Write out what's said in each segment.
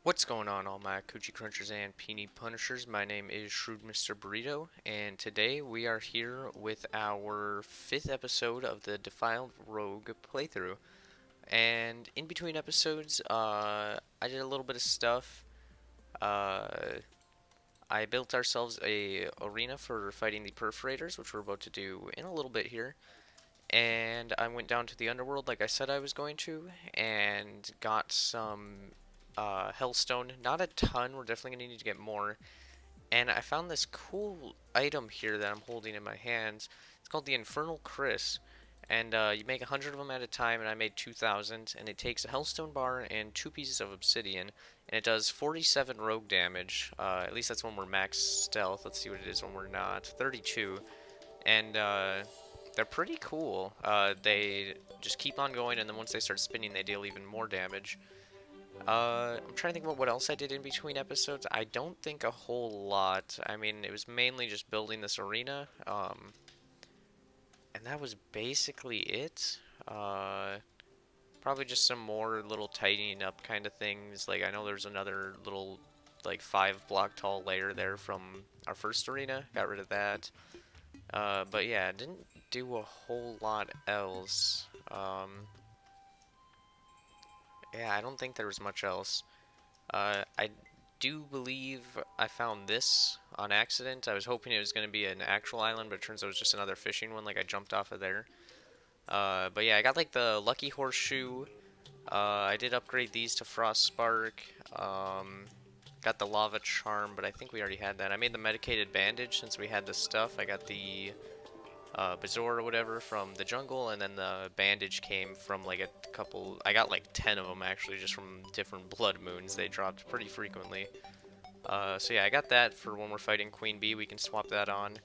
What's going on, all my Coochie Crunchers and Peony Punishers? My name is Shrewd Mr. Burrito, and today we are here with our 5th episode of the Defiled Rogue playthrough. And in between episodes, I did a little bit of stuff. Uh, I built ourselves a arena for fighting the Perforators, which we're about to do in a little bit here. And I went down to the underworld like I said I was going to, and got some hellstone. Not a ton, we're definitely going to need to get more. And I found this cool item here that I'm holding in my hands. It's called the Infernal Chris. And you make 100 of them at a time, and I made 2,000. And it takes a hellstone bar and 2 pieces of obsidian. And it does 47 rogue damage. At least that's when we're max stealth. Let's see what it is when we're not. 32. And they're pretty cool. They just keep on going, and then once they start spinning, they deal even more damage. I'm trying to think about what else I did in between episodes. I don't think a whole lot. I mean, it was mainly just building this arena, and that was basically it. Probably just some more little tidying up kind of things. Like, I know there's another little, like, 5 block tall layer there from our first arena. Got rid of that. But yeah, didn't do a whole lot else. Yeah, I don't think there was much else. I do believe I found this on accident. I was hoping it was going to be an actual island, but it turns out it was just another fishing one, like I jumped off of there. But yeah, I got like the Lucky Horseshoe. I did upgrade these to Frost Spark. Got the Lava Charm, but I think we already had that. I made the Medicated Bandage since we had the stuff. I got the Bazaar or whatever from the jungle, and then the bandage came from like a couple. I got like 10 of them actually, just from different blood moons. They dropped pretty frequently. So yeah, I got that for when we're fighting Queen Bee. We can swap that on.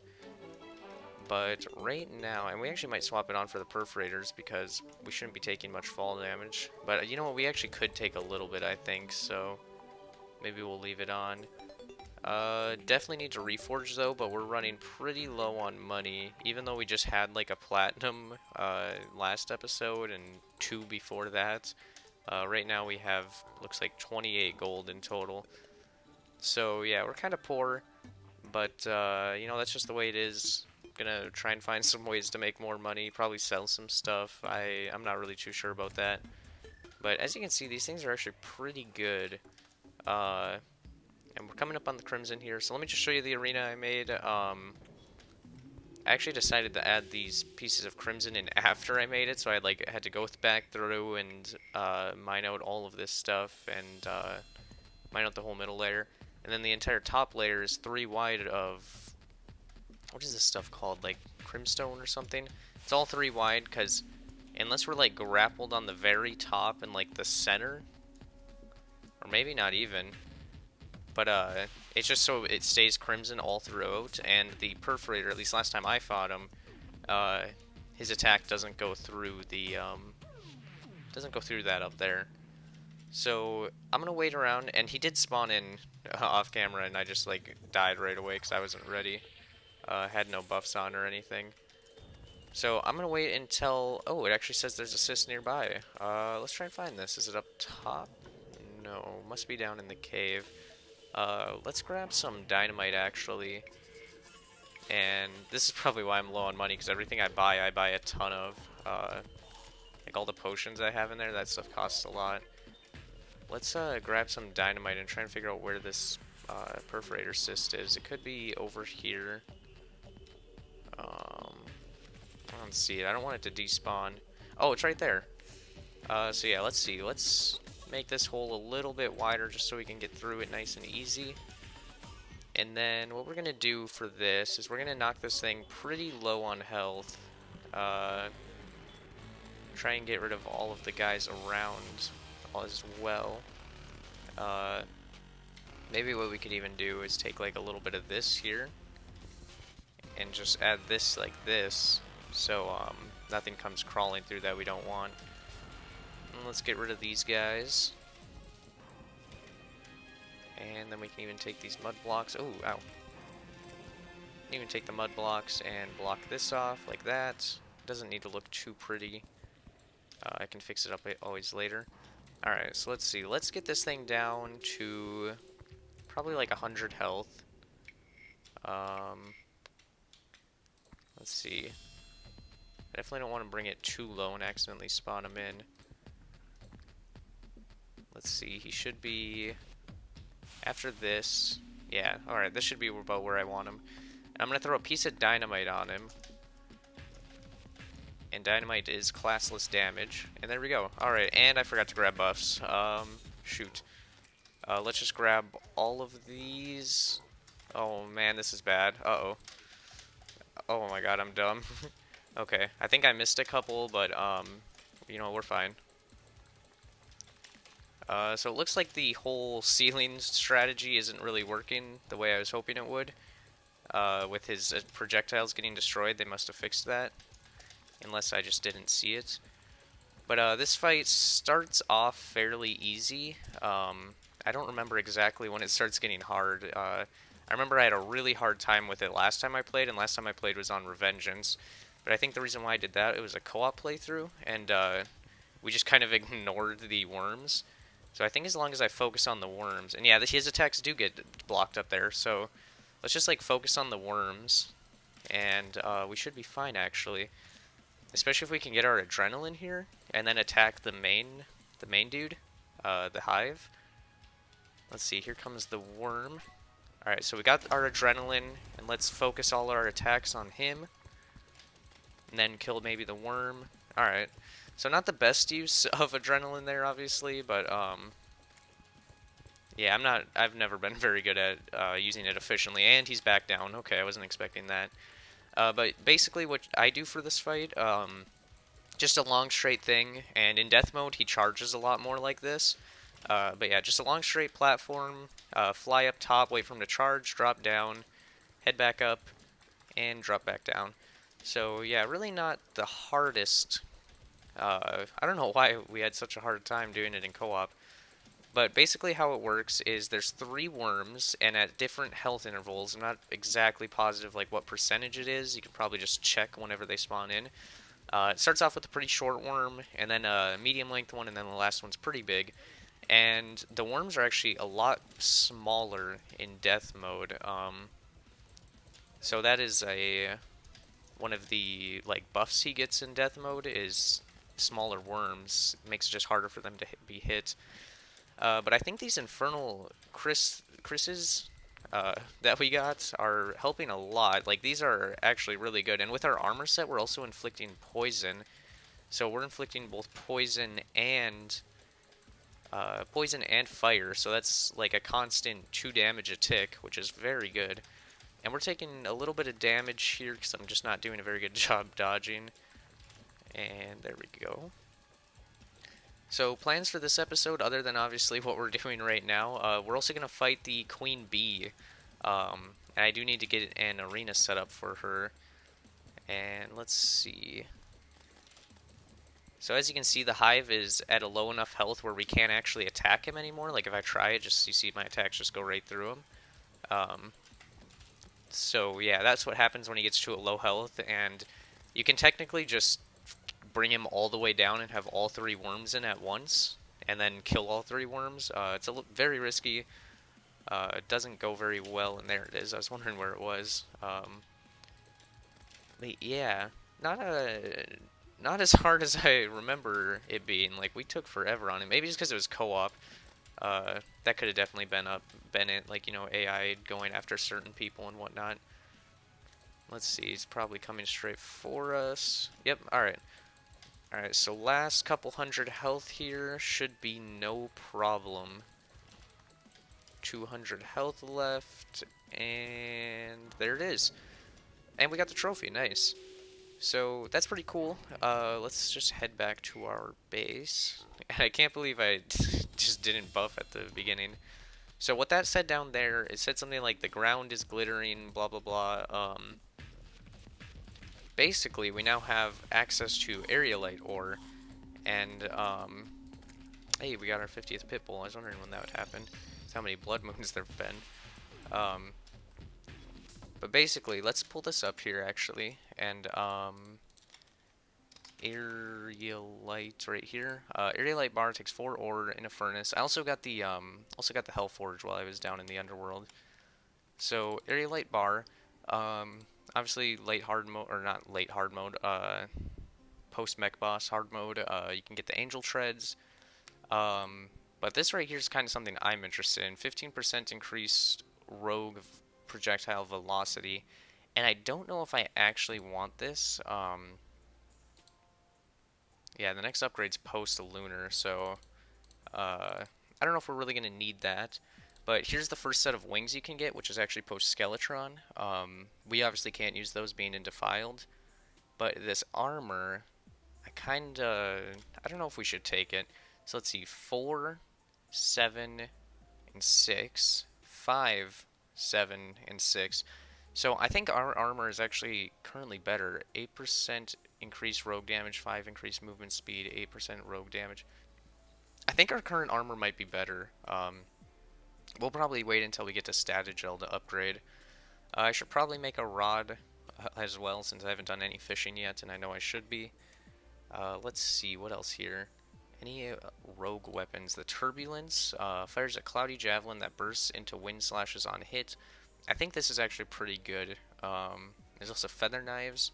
But right now, and we actually might swap it on for the Perforators because we shouldn't be taking much fall damage. But you know what? We actually could take a little bit, I think. So maybe we'll leave it on. Definitely need to reforge though, but we're running pretty low on money, even though we just had like a platinum last episode and 2 before that. Right now we have, looks like 28 gold in total. So yeah, we're kind of poor, but you know, that's just the way it is. Gonna try and find some ways to make more money, probably sell some stuff. I'm not really too sure about that. But as you can see, these things are actually pretty good. Uh, and we're coming up on the Crimson here, so let me just show you the arena I made. I actually decided to add these pieces of Crimson in after I made it, so I like had to go back through and mine out all of this stuff and mine out the whole middle layer. And then the entire top layer is 3 wide of, what is this stuff called, like Crimstone or something? It's all 3 wide, because unless we're like grappled on the very top and like the center, or maybe not even, but it's just so it stays crimson all throughout, and the Perforator, at least last time I fought him, his attack doesn't go through the doesn't go through that up there. So I'm gonna wait around, and he did spawn in off camera, and I just like died right away because I wasn't ready. Had no buffs on or anything. So I'm gonna wait until, oh, it actually says there's a cyst nearby. Let's try and find this. Is it up top? No, must be down in the cave. Let's grab some dynamite actually. And this is probably why I'm low on money, because everything I buy a ton of. Like all the potions I have in there, that stuff costs a lot. Let's grab some dynamite and try and figure out where this perforator cyst is. It could be over here. I don't see it. I don't want it to despawn. Oh, it's right there. So yeah, let's see. Let's make this hole a little bit wider just so we can get through it nice and easy. And then what we're going to do for this is we're going to knock this thing pretty low on health. Try and get rid of all of the guys around as well. Maybe what we could even do is take like a little bit of this here and just add this like this, so nothing comes crawling through that we don't want. And let's get rid of these guys. And then we can even take these mud blocks. Oh, ow. Even take the mud blocks and block this off like that. Doesn't need to look too pretty. I can fix it up always later. Alright, so let's see. Let's get this thing down to probably like 100 health. Um, let's see. I definitely don't want to bring it too low and accidentally spawn him in. Let's see. He should be after this. Yeah, alright. This should be about where I want him. And I'm going to throw a piece of dynamite on him. And dynamite is classless damage. And there we go. Alright, and I forgot to grab buffs. Shoot. Let's just grab all of these. Oh man, this is bad. Uh-oh. Oh my god, I'm dumb. Okay, I think I missed a couple, but, you know, we're fine. So it looks like the whole ceiling strategy isn't really working the way I was hoping it would. With his projectiles getting destroyed, they must have fixed that. Unless I just didn't see it. But this fight starts off fairly easy. I don't remember exactly when it starts getting hard. I remember I had a really hard time with it last time I played, and last time I played was on Revengeance. But I think the reason why I did that, it was a co-op playthrough, and we just kind of ignored the worms. So I think as long as I focus on the worms, and yeah, his attacks do get blocked up there, so let's just like focus on the worms, and we should be fine actually. Especially if we can get our adrenaline here, and then attack the main dude, the hive. Let's see, here comes the worm. Alright, so we got our adrenaline, and let's focus all our attacks on him. And then kill maybe the worm. Alright, so not the best use of adrenaline there, obviously, but, yeah, I've never been very good at using it efficiently, and he's back down. Okay, I wasn't expecting that. But basically what I do for this fight, just a long straight thing, and in death mode he charges a lot more like this. But yeah, just a long straight platform, fly up top, wait for him to charge, drop down, head back up, and drop back down. So yeah, really not the hardest. I don't know why we had such a hard time doing it in co-op. But basically how it works is there's 3 worms, and at different health intervals, I'm not exactly positive like what percentage it is, you can probably just check whenever they spawn in. It starts off with a pretty short worm, and then a medium length one, and then the last one's pretty big. And the worms are actually a lot smaller in death mode. So that is one of the like buffs he gets in death mode is smaller worms. It makes it just harder for them to be hit. But I think these infernal Chris's that we got are helping a lot. Like, these are actually really good. And with our armor set, we're also inflicting poison. So we're inflicting both poison and fire. So that's like a constant 2 damage a tick, which is very good. And we're taking a little bit of damage here because I'm just not doing a very good job dodging. And there we go. So plans for this episode, other than obviously what we're doing right now, we're also going to fight the Queen Bee. And I do need to get an arena set up for her. And let's see. So as you can see, the hive is at a low enough health where we can't actually attack him anymore. Like if I try it, just you see my attacks just go right through him. So yeah, that's what happens when he gets to a low health, and you can technically just bring him all the way down and have all 3 worms in at once, and then kill all 3 worms. It's very risky. It doesn't go very well, and there it is. I was wondering where it was. But yeah, not as hard as I remember it being. Like, we took forever on it. Maybe just because it was co-op. That could have definitely been it. Like, you know, AI going after certain people and whatnot. Let's see, he's probably coming straight for us. Yep, alright. Alright, so last couple hundred health here should be no problem. 200 health left, and there it is. And we got the trophy, nice. So that's pretty cool. Let's just head back to our base. And I can't believe I just didn't buff at the beginning. So what that said down there, it said something like the ground is glittering, blah blah blah. Basically, we now have access to Aerialite ore, and hey, we got our 50th pit bull. I was wondering when that would happen. That's how many blood moons there've been. But basically, let's pull this up here actually, and Aerialite right here. Aerialite bar takes 4 ore in a furnace. I also got the Hellforge while I was down in the underworld. So Aerialite bar, obviously late hard mode, or not late hard mode, post mech boss hard mode. You can get the angel treads. Um, but this right here is kind of something I'm interested in. 15% increased rogue projectile velocity, and I don't know if I actually want this. Yeah, the next upgrade's post-lunar, so I don't know if we're really going to need that. But here's the first set of wings you can get, which is actually post-Skeletron. We obviously can't use those being in Defiled, but this armor, I don't know if we should take it. So let's see, 4, 7, and 6, 5, 7, and 6. So I think our armor is actually currently better. 8% increased rogue damage, 5 increased movement speed, 8% rogue damage. I think our current armor might be better. We'll probably wait until we get to Statagel to upgrade. I should probably make a rod as well, since I haven't done any fishing yet, and I know I should be. Let's see, what else here? Any rogue weapons? The Turbulence fires a cloudy javelin that bursts into wind slashes on hit. I think this is actually pretty good. There's also Feather Knives.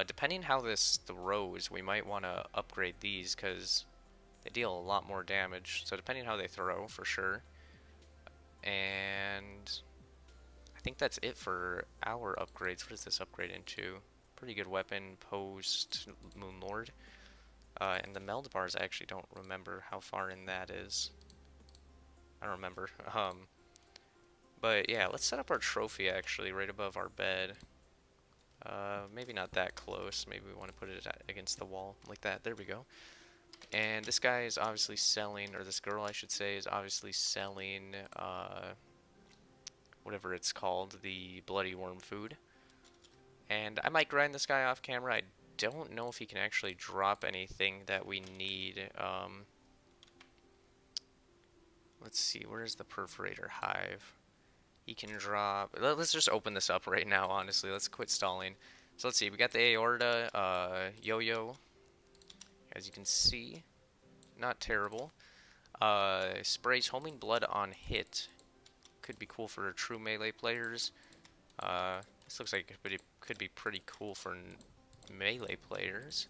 Depending how this throws, we might want to upgrade these, because they deal a lot more damage. So depending how they throw, for sure. And I think that's it for our upgrades. What does this upgrade into? Pretty good weapon, post Moonlord. And the meld bars, I actually don't remember how far in that is. I don't remember. But yeah, let's set up our trophy actually right above our bed. Maybe not that close. Maybe we want to put it against the wall like that. There we go. And this guy is obviously selling, or this girl I should say, is obviously selling whatever it's called, the bloody worm food. And I might grind this guy off camera. I don't know if he can actually drop anything that we need. Let's see, where's the perforator hive? He can drop. Let's just open this up right now, honestly. Let's quit stalling. So let's see, we got the aorta, yo-yo, as you can see. Not terrible. Sprays homing blood on hit. Could be cool for true melee players. This looks like it could be pretty cool for melee players.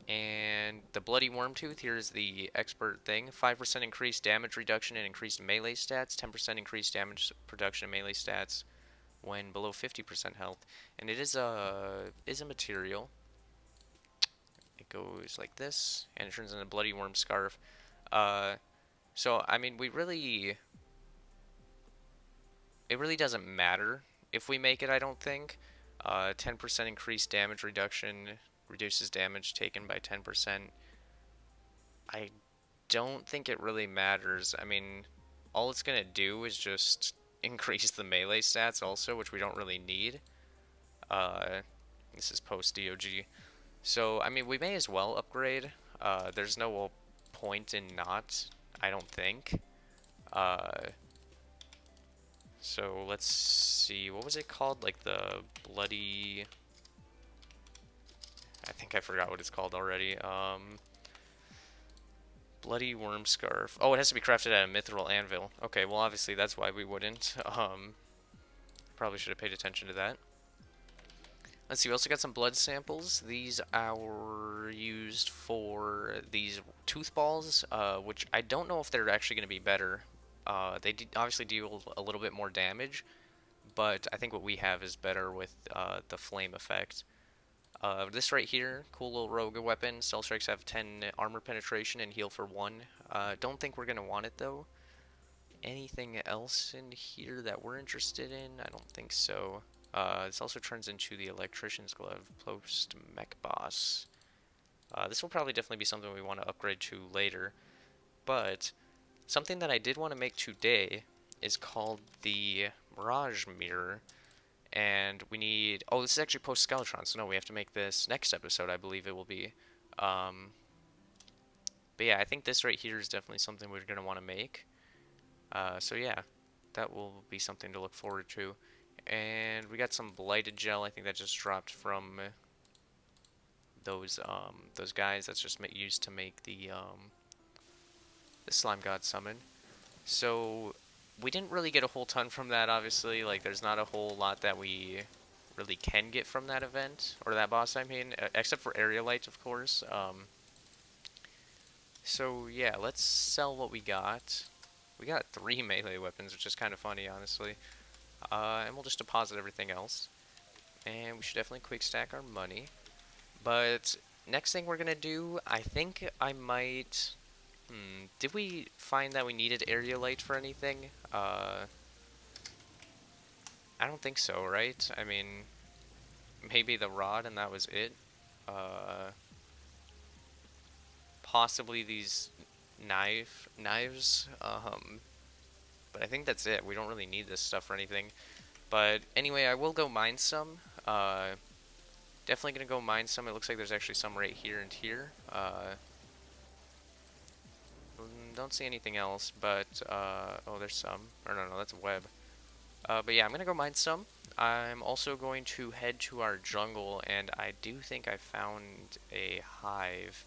And the Bloody Wormtooth, here's the expert thing. 5% increased damage reduction and increased melee stats. 10% increased damage production and melee stats when below 50% health. And it is a material. It goes like this, and it turns into a Bloody Worm Scarf. So, I mean, it really doesn't matter if we make it, I don't think. 10% increased damage reduction reduces damage taken by 10%. I don't think it really matters. I mean, all it's going to do is just increase the melee stats also, which we don't really need. This is post-DOG. So, I mean, we may as well upgrade. There's no point in not, I don't think. So, let's see. What was it called? Like the bloody... I think I forgot what it's called already. Bloody worm scarf. Oh, it has to be crafted at a mithril anvil. Okay, well obviously that's why we wouldn't. Probably should have paid attention to that. Let's see, we also got some blood samples. These are used for these tooth balls, which I don't know if they're actually going to be better. They obviously deal a little bit more damage, but I think what we have is better with the flame effect. This right here, cool little rogue weapon. Stealth strikes have 10 armor penetration and heal for 1. Don't think we're going to want it though. Anything else in here that we're interested in? I don't think so. This also turns into the electrician's glove post mech boss. This will probably definitely be something we want to upgrade to later. But something that I did want to make today is called the Mirage Mirror. And we need... Oh, this is actually post-Skeletron, so no, we have to make this next episode, I believe it will be. But yeah, I think this right here is definitely something we're going to want to make. So yeah, that will be something to look forward to. And we got some Blighted Gel, I think that just dropped from those guys that's just used to make the slime god summon. So we didn't really get a whole ton from that, obviously. Like, there's not a whole lot that we really can get from that event, or that boss, I mean, except for area light, of course. So yeah, let's sell what we got. We got 3 melee weapons, which is kind of funny, honestly. And we'll just deposit everything else. And we should definitely quick stack our money. But next thing we're gonna do, I think I might... did we find that we needed area light for anything? I don't think so, right? I mean, maybe the rod and that was it. Possibly these knives. But I think that's it. We don't really need this stuff for anything. But anyway, I will go mine some. Definitely gonna go mine some. It looks like there's actually some right here and here. Don't see anything else, but oh, there's some. Or no, that's a web. But yeah, I'm gonna go mine some. I'm also going to head to our jungle, and I do think I found a hive.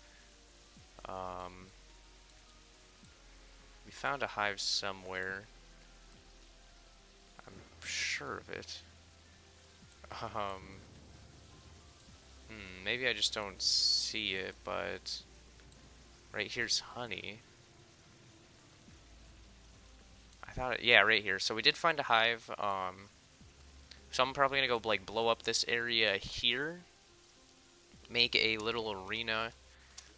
We found a hive somewhere. I'm sure of it. Maybe I just don't see it, but right here's honey. I thought it, yeah, right here. So we did find a hive. So I'm probably gonna go like blow up this area here, make a little arena.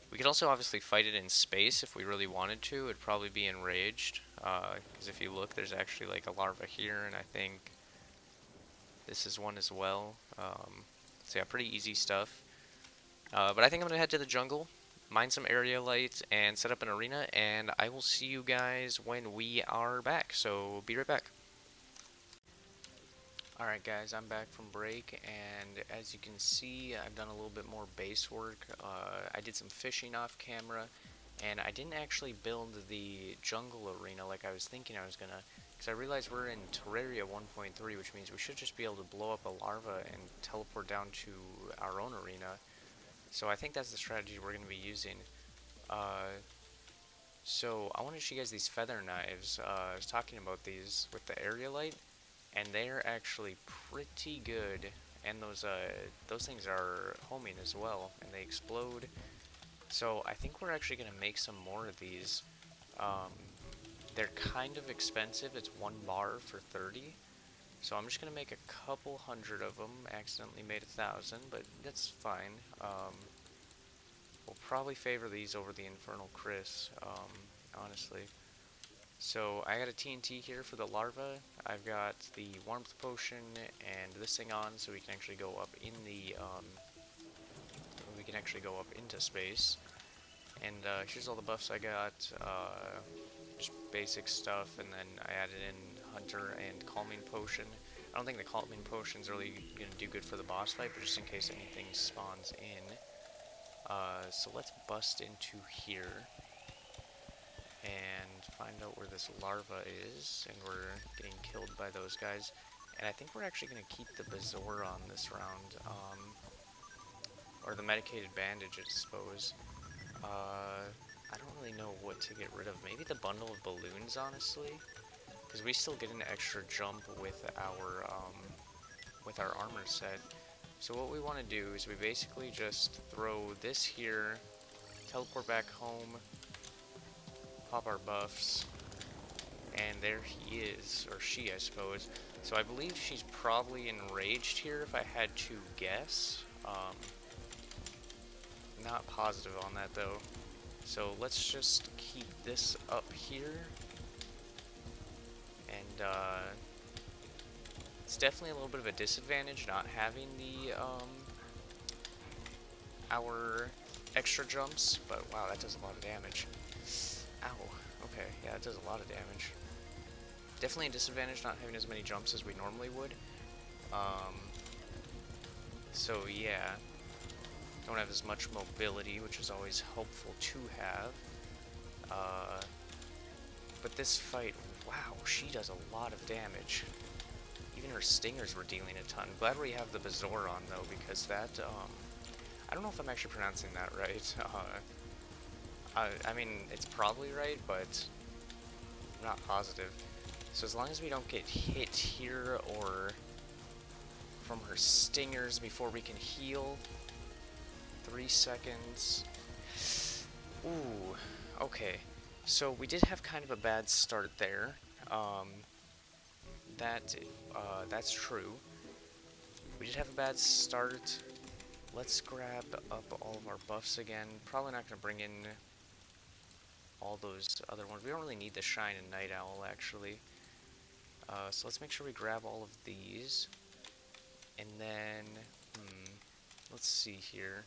We could also obviously fight it in space if we really wanted to. It'd probably be enraged, because if you look, there's actually like a larva here, and I think this is one as well. So yeah, pretty easy stuff. But I think I'm gonna head to the jungle, mine some area lights, and set up an arena, and I will see you guys when we are back. So be right back. Alright guys, I'm back from break, and as you can see, I've done a little bit more base work. I did some fishing off camera, and I didn't actually build the jungle arena like I was thinking I was gonna, because I realized we're in Terraria 1.3, which means we should just be able to blow up a larva and teleport down to our own arena. So I think that's the strategy we're going to be using. So I want to show you guys these feather knives. I was talking about these with the area light, and they're actually pretty good. And those things are homing as well, and they explode. So I think we're actually going to make some more of these. They're kind of expensive. It's 1 bar for 30. So I'm just going to make a couple hundred of them. Accidentally made 1,000, but that's fine. We'll probably favor these over the Infernal Chris, honestly. So I got a TNT here for the larva. I've got the warmth potion and this thing on, so we can actually go up in the we can actually go up into space. And here's all the buffs I got. Just basic stuff, and then I added in Hunter and Calming Potion. I don't think the Calming Potion's really gonna do good for the boss fight, but just in case anything spawns in. So let's bust into here and find out where this larva is, and we're getting killed by those guys. And I think we're actually going to keep the Bezoar on this round, or the medicated bandage, I suppose. I don't really know what to get rid of. Maybe the bundle of balloons, honestly, because we still get an extra jump with our armor set. So what we want to do is we basically just throw this here, teleport back home, pop our buffs, and there he is, or she, I suppose. So I believe she's probably enraged here if I had to guess. Not positive on that though. So let's just keep this up here, and it's definitely a little bit of a disadvantage not having the our extra jumps, but wow, that does a lot of damage. Ow. Okay, yeah, that does a lot of damage. Definitely a disadvantage not having as many jumps as we normally would. So yeah, don't have as much mobility, which is always helpful to have. But this fight, wow, she does a lot of damage. Even her stingers were dealing a ton. Glad we have the Bezoar on though, because that, I don't know if I'm actually pronouncing that right. I mean, it's probably right, but I'm not positive. So as long as we don't get hit here or from her stingers before we can heal. 3 seconds. Ooh, okay. So we did have kind of a bad start there. Um, that's true. We did have a bad start. Let's grab up all of our buffs again. Probably not going to bring in all those other ones. We don't really need the Shine and Night Owl, actually. So let's make sure we grab all of these. And then, let's see here.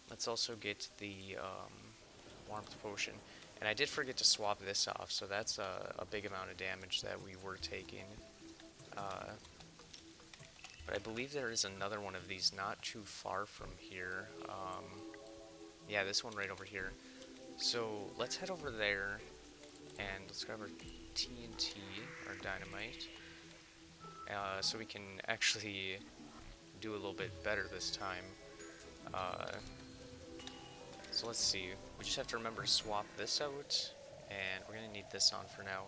Let's also get the Warmth Potion. And I did forget to swap this off, so that's a big amount of damage that we were taking. But I believe there is another one of these not too far from here. Yeah, this one right over here. So let's head over there, and let's grab our TNT, or Dynamite, so we can actually do a little bit better this time. So let's see, we just have to remember to swap this out, and we're gonna need this on for now.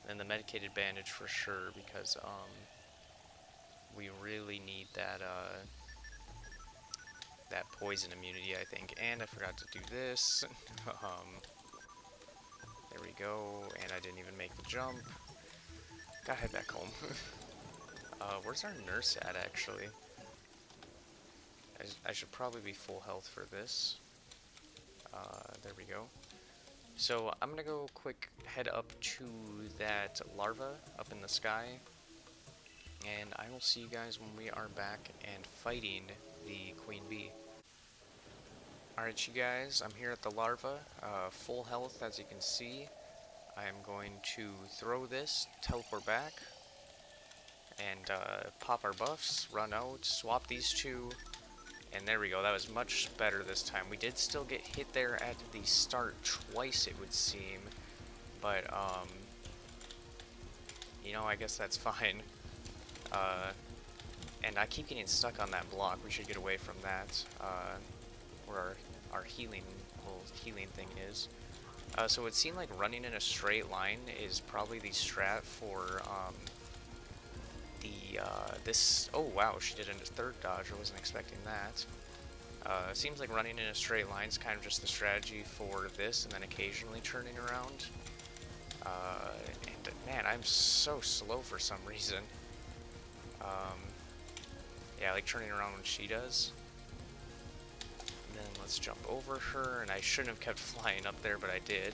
And the medicated bandage for sure, because we really need that that poison immunity, I think. And I forgot to do this. There we go, and I didn't even make the jump. Gotta head back home. Where's our nurse at, actually? I should probably be full health for this. There we go. So I'm gonna go quick head up to that larva up in the sky, and I will see you guys when we are back and fighting the queen bee. Alright, you guys, I'm here at the larva, full health as you can see. I am going to throw this, teleport back, and pop our buffs, run out, swap these two, and there we go. That was much better this time. We did still get hit there at the start twice, it would seem, but you know, I guess that's fine. And I keep getting stuck on that block. We should get away from that, where our healing, little healing thing is. So it would seem like running in a straight line is probably the strat for this. Oh wow, she did a third dodge. I wasn't expecting that. Seems like running in a straight line is kind of just the strategy for this, and then occasionally turning around. And man, I'm so slow for some reason. Yeah, I like turning around when she does. And then let's jump over her, and I shouldn't have kept flying up there, but I did.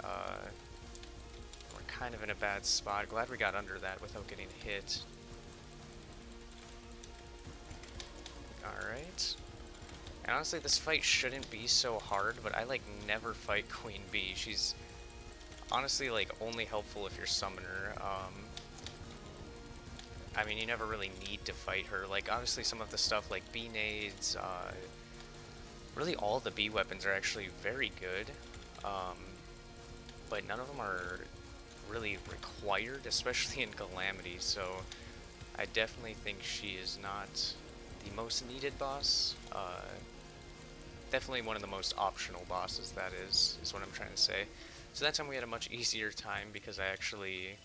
We're kind of in a bad spot. Glad we got under that without getting hit. Alright. And honestly, this fight shouldn't be so hard, but I, like, never fight Queen Bee. She's honestly, like, only helpful if you're Summoner. I mean, you never really need to fight her. Like, obviously, some of the stuff like bee nades, really all the bee weapons are actually very good. But none of them are really required, especially in Calamity, so I definitely think she is not the most needed boss. Definitely one of the most optional bosses, that is what I'm trying to say. So that time we had a much easier time because I actually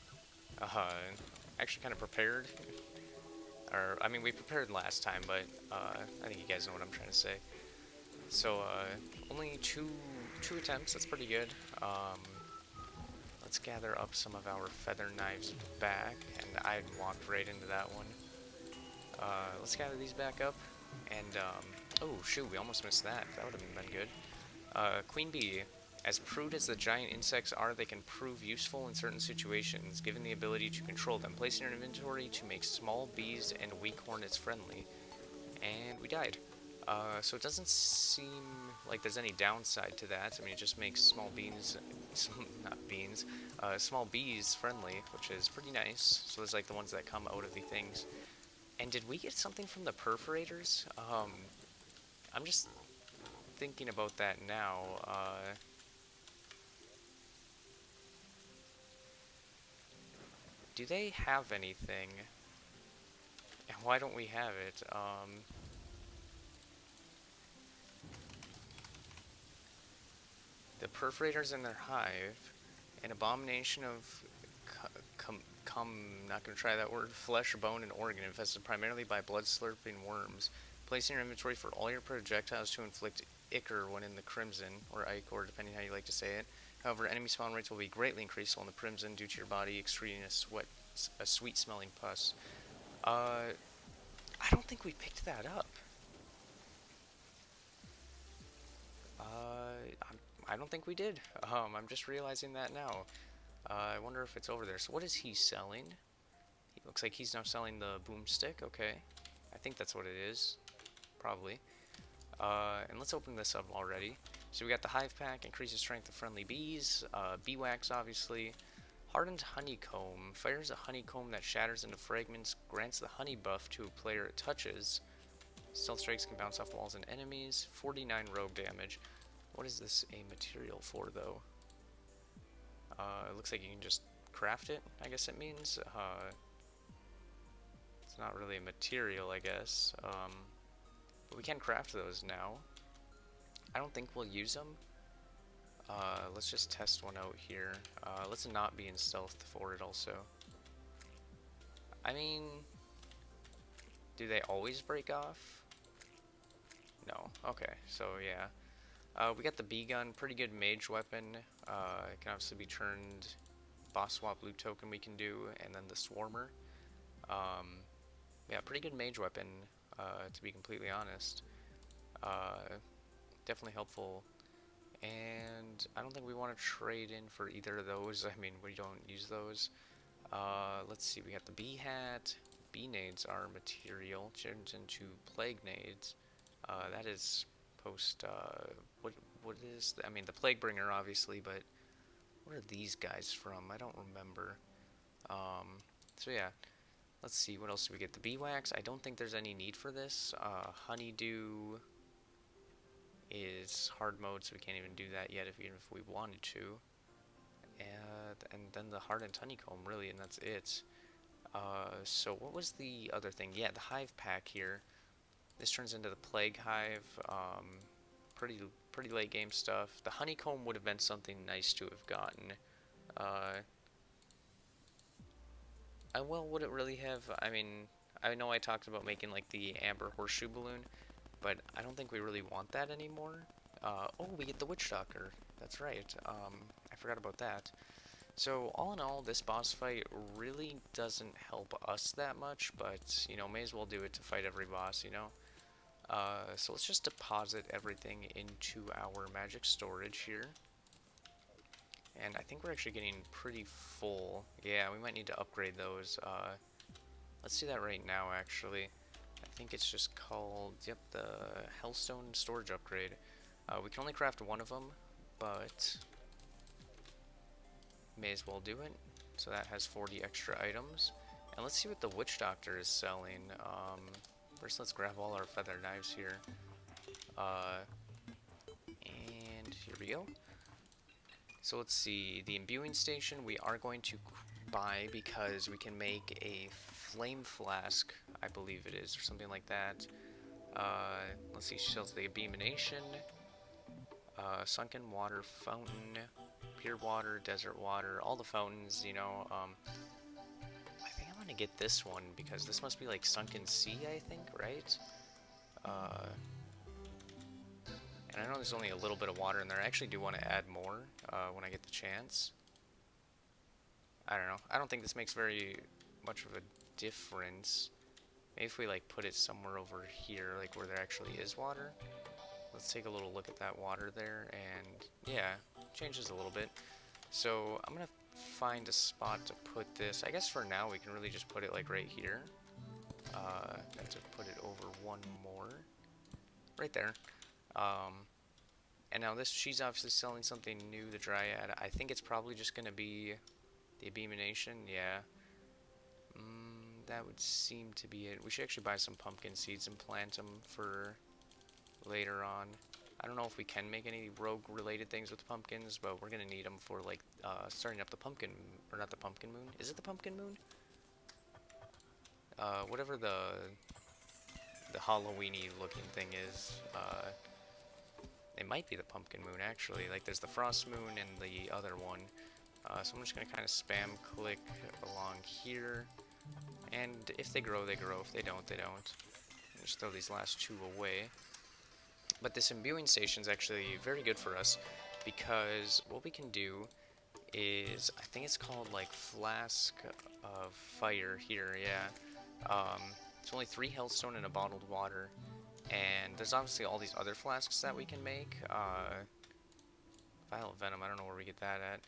kind of prepared. Or, I mean, we prepared last time, but I think you guys know what I'm trying to say. So, only two attempts, that's pretty good. Let's gather up some of our feather knives back, and I walked right into that one. Let's gather these back up, and, oh shoot, we almost missed that. That would have been good. Queen Bee. As prude as the giant insects are, they can prove useful in certain situations, given the ability to control them. Place in your inventory to make small bees and weak hornets friendly. And we died. So it doesn't seem like there's any downside to that. I mean, it just makes small beans, small bees friendly, which is pretty nice. So there's like the ones that come out of the things. And did we get something from the Perforators? I'm just thinking about that now. Do they have anything? And why don't we have it? The Perforators in their hive, an abomination of not gonna try that word, flesh, bone, and organ, infested primarily by blood-slurping worms. Place in your inventory for all your projectiles to inflict ichor when in the Crimson, or Ike, or depending how you like to say it. However, enemy spawn rates will be greatly increased while in the Crimson due to your body excreting a sweet-smelling pus. I don't think we picked that up. I don't think we did. I'm just realizing that now. I wonder if it's over there. So what is he selling? He looks like he's now selling the boomstick. Okay. I think that's what it is. Probably. And let's open this up already. So we got the hive pack, increases strength of friendly bees. Bee wax, obviously. Hardened honeycomb. Fires a honeycomb that shatters into fragments. Grants the honey buff to a player it touches. Stealth strikes can bounce off walls and enemies. 49 rogue damage. What is this a material for, though? It looks like you can just craft it, I guess it means. It's not really a material, I guess. But we can craft those now. I don't think we'll use them. Let's just test one out here. Let's not be in stealth for it also. I mean, do they always break off? No. Okay, so yeah. We got the bee gun, pretty good mage weapon. It can obviously be turned. Boss swap loot token we can do, and then the swarmer. Yeah, pretty good mage weapon, to be completely honest. Definitely helpful. And I don't think we want to trade in for either of those. I mean, we don't use those. Let's see, we got the bee hat. Bee nades are material, turns into plague nades. That is post, what is, I mean, the plague bringer, obviously, but what are these guys from? I don't remember. So yeah, let's see, what else do we get? The bee wax, I don't think there's any need for this. Honeydew is hard mode, so we can't even do that yet, even if we wanted to. And then the hardened honeycomb, really, and that's it. So what was the other thing? Yeah, the hive pack here. This turns into the plague hive. Pretty late game stuff. The honeycomb would have been something nice to have gotten. Well, would it really have? I mean, I know I talked about making like the amber horseshoe balloon, but I don't think we really want that anymore. Oh, we get the witch doctor. That's right. I forgot about that. So all in all, this boss fight really doesn't help us that much, but you know, may as well do it to fight every boss, you know. So let's just deposit everything into our magic storage here. And I think we're actually getting pretty full. Yeah, we might need to upgrade those. Let's do that right now, actually. I think it's just called, yep, the Hellstone storage upgrade. We can only craft one of them, but may as well do it. So that has 40 extra items. And let's see what the witch doctor is selling. First, let's grab all our feather knives here. And here we go. So let's see, the imbuing station we are going to buy because we can make a flame flask, I believe it is, or something like that. Let's see, she sells the abomination, sunken water fountain, pure water, desert water, all the fountains, you know. I think I'm gonna get this one because this must be like sunken sea, I think, right? And I know there's only a little bit of water in there. I actually do want to add more when I get the chance. I don't know. I don't think this makes very much of a difference. Maybe if we like put it somewhere over here, like where there actually is water. Let's take a little look at that water there, and yeah, changes a little bit. So I'm gonna find a spot to put this. I guess for now we can really just put it like right here. Then to put it over one more, right there. And now this, she's obviously selling something new, the Dryad. I think it's probably just going to be the abomination, yeah. That would seem to be it. We should actually buy some pumpkin seeds and plant them for later on. I don't know if we can make any rogue-related things with pumpkins, but we're going to need them for, like, starting up the pumpkin, or not the pumpkin moon. Is it the pumpkin moon? Whatever the Halloween-y looking thing is, It might be the pumpkin moon, actually. Like, there's the frost moon and the other one. So I'm just going to kind of spam click along here. And if they grow, they grow. If they don't, they don't. Just throw these last two away. But this imbuing station is actually very good for us, because what we can do is, I think it's called like Flask of Fire here, yeah. It's only 3 hellstone and a bottled water, and there's obviously all these other flasks that we can make. Vial Venom, I don't know where we get that at.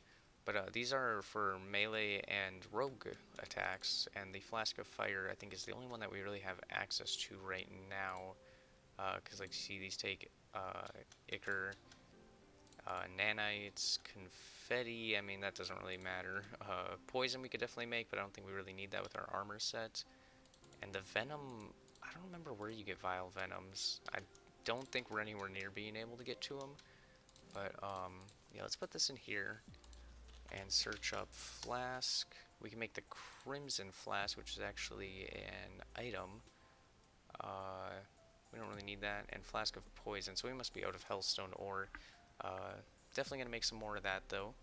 But these are for melee and rogue attacks, and the Flask of Fire, I think, is the only one that we really have access to right now. Because, like, see, these take Ichor, nanites, confetti. I mean, that doesn't really matter. Poison we could definitely make, but I don't think we really need that with our armor set. And the venom, I don't remember where you get vial venoms. I don't think we're anywhere near being able to get to them. But, yeah, let's put this in here and search up flask. We can make the crimson flask, which is actually an item. We don't really need that. And flask of poison, so we must be out of hellstone ore. Definitely gonna make some more of that, though.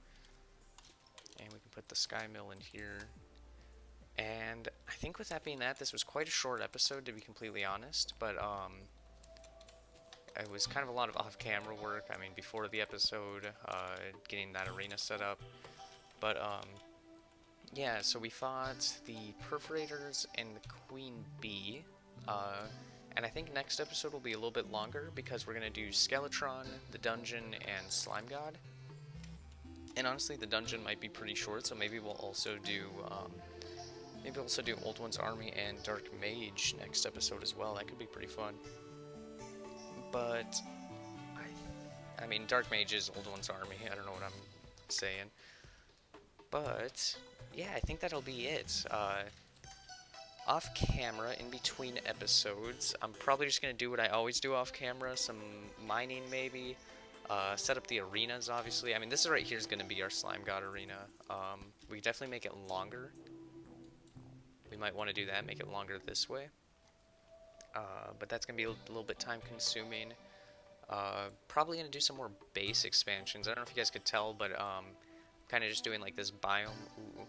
And we can put the sky mill in here. And I think with that being that, this was quite a short episode, to be completely honest, but it was kind of a lot of off-camera work. I mean, before the episode, getting that arena set up. But yeah, so we fought the Perforators and the Queen Bee, and I think next episode will be a little bit longer, because we're going to do Skeletron, the Dungeon, and Slime God. And honestly, the Dungeon might be pretty short, so maybe we'll also do Old One's Army and Dark Mage next episode as well. That could be pretty fun. But I mean, Dark Mage is Old One's Army. I don't know what I'm saying. But yeah, I think that'll be it. Off camera, in between episodes, I'm probably just gonna do what I always do off camera. Some mining, maybe. Set up the arenas, obviously. I mean, this right here is gonna be our Slime God arena. We definitely make it longer. We might want to do that, make it longer this way. But that's going to be a little bit time consuming. Probably going to do some more base expansions. I don't know if you guys could tell, but kind of just doing like this biome. Ooh,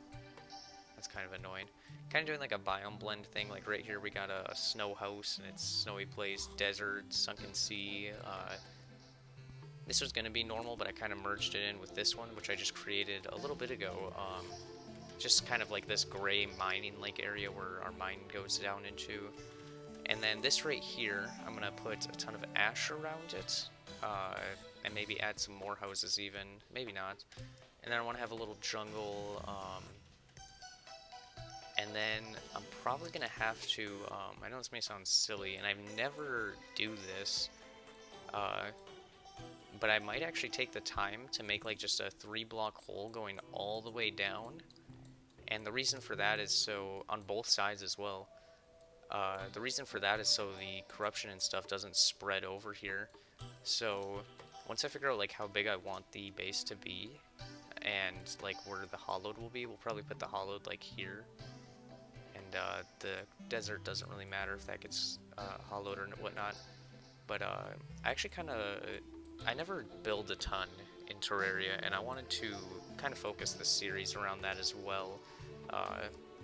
that's kind of annoying. Kind of doing like a biome blend thing. Like right here we got a snow house, and it's snowy place, desert, sunken sea. This was going to be normal, but I kind of merged it in with this one, which I just created a little bit ago. Just kind of like this gray mining lake area where our mine goes down into. And then this right here, I'm going to put a ton of ash around it, and maybe add some more houses even, maybe not. And then I want to have a little jungle, and then I'm probably going to have to, I know this may sound silly, and I've never do this, but I might actually take the time to make like just a 3-block hole going all the way down. And the reason for that is so, on both sides as well, the reason for that is so the corruption and stuff doesn't spread over here. So, once I figure out like how big I want the base to be, and like where the hollowed will be, we'll probably put the hollowed like here. And the desert doesn't really matter if that gets hollowed or whatnot. But I actually I never build a ton in Terraria, and I wanted to kind of focus this series around that as well.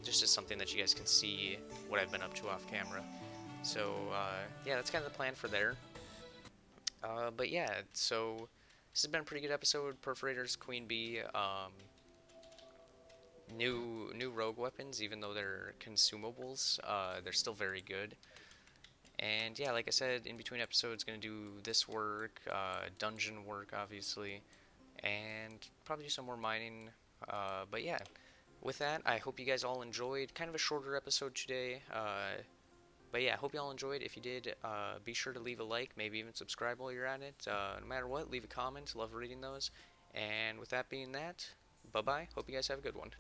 Just as something that you guys can see what I've been up to off camera. So, yeah, that's kind of the plan for there. But yeah, so this has been a pretty good episode. Perforators, Queen Bee, new rogue weapons, even though they're consumables, they're still very good. And yeah, like I said, in between episodes, gonna do this work, dungeon work, obviously, and probably do some more mining. But yeah. With that, I hope you guys all enjoyed. Kind of a shorter episode today. But yeah, I hope you all enjoyed. If you did, be sure to leave a like, maybe even subscribe while you're at it. No matter what, leave a comment. Love reading those. And with that being that, bye-bye. Hope you guys have a good one.